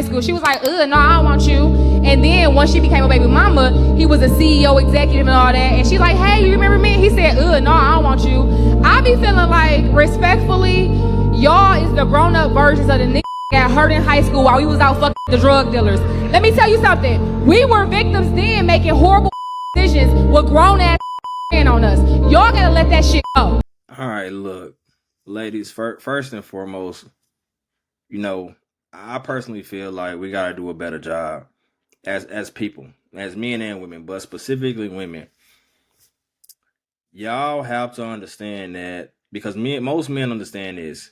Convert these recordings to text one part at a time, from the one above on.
high school. She was like, no, I don't want you. And then once she became a baby mama, he was a CEO, executive, and all that. And she like, hey, you remember me? He said, no, I don't want you. I be feeling like, respectfully, y'all is the grown-up versions of the niggas that got hurt in high school while we was out fucking the drug dealers. Let me tell you something. We were victims then making horrible decisions with grown-ass on us. Y'all gotta let that shit go. All right, look, ladies, first and foremost, you know, I personally feel like we gotta do a better job as people, as men and women, but specifically women. Y'all have to understand that, because most men understand this.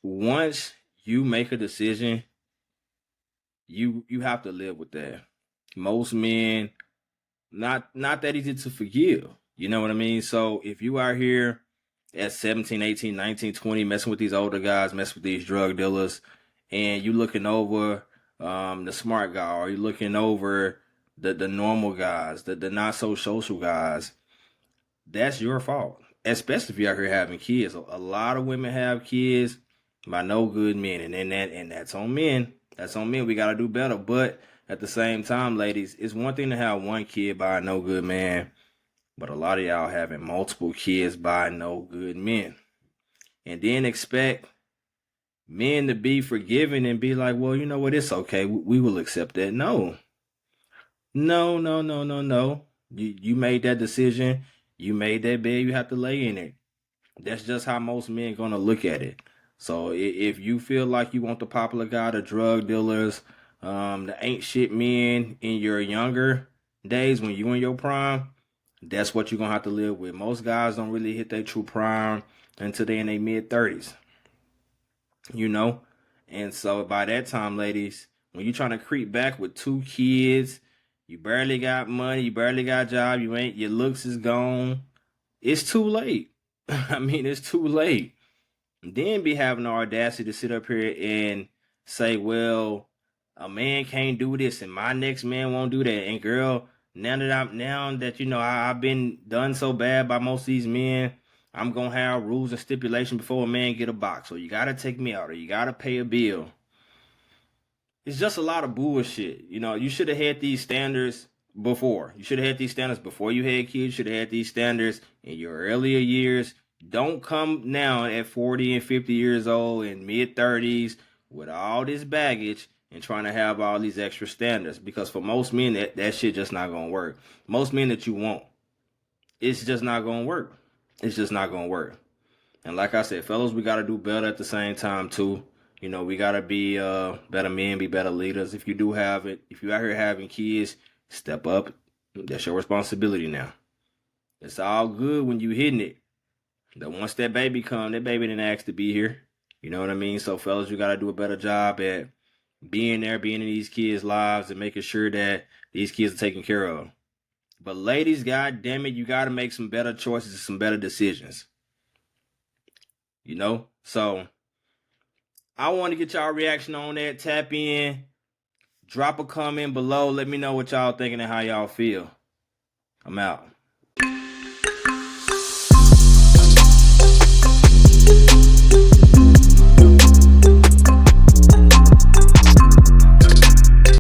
Once you make a decision, you have to live with that. Most men, not that easy to forgive. You know what I mean? So if you are here at 17, 18, 19, 20, messing with these older guys, messing with these drug dealers, and you looking over the smart guy, or you looking over the normal guys, the not so social guys, that's your fault. Especially if you're out here having kids. A lot of women have kids by no good men, and that's on men. That's on men. We gotta do better. But at the same time, ladies, it's one thing to have one kid by a no good man, but a lot of y'all having multiple kids by no good men. And then expect men to be forgiving and be like, well, you know what, it's okay. We will accept that. No. You made that decision. You made that bed. You have to lay in it. That's just how most men gonna look at it. So if you feel like you want the popular guy, the drug dealers, the ain't shit men in your younger days when you in your prime, that's what you're gonna have to live with. Most guys don't really hit their true prime until they in their mid-30s. You know? And so by that time, ladies, when you're trying to creep back with 2 kids, you barely got money, you barely got a job, your looks is gone, it's too late. I mean, it's too late. Then be having the audacity to sit up here and say, well, a man can't do this and my next man won't do that. And girl, now that you know I've been done so bad by most of these men, I'm gonna have rules and stipulations before a man get a box. So you gotta take me out, or you gotta pay a bill. It's just a lot of bullshit. You know, you should have had these standards before. You should have had these standards before you had kids. You should have had these standards in your earlier years. Don't come now at 40 and 50 years old and mid-30s with all this baggage and trying to have all these extra standards. Because for most men, that shit just not going to work. Most men that you want, it's just not going to work. It's just not going to work. And like I said, fellas, we got to do better at the same time, too. You know, we got to be better men, be better leaders. If you do have it, if you're out here having kids, step up. That's your responsibility now. It's all good when you hitting it. But once that baby come, that baby didn't ask to be here. You know what I mean? So, fellas, you got to do a better job at being there, being in these kids' lives, and making sure that these kids are taken care of. But ladies, God damn it, you got to make some better choices and some better decisions. You know? So, I want to get y'all reaction on that. Tap in. Drop a comment below. Let me know what y'all thinking and how y'all feel. I'm out.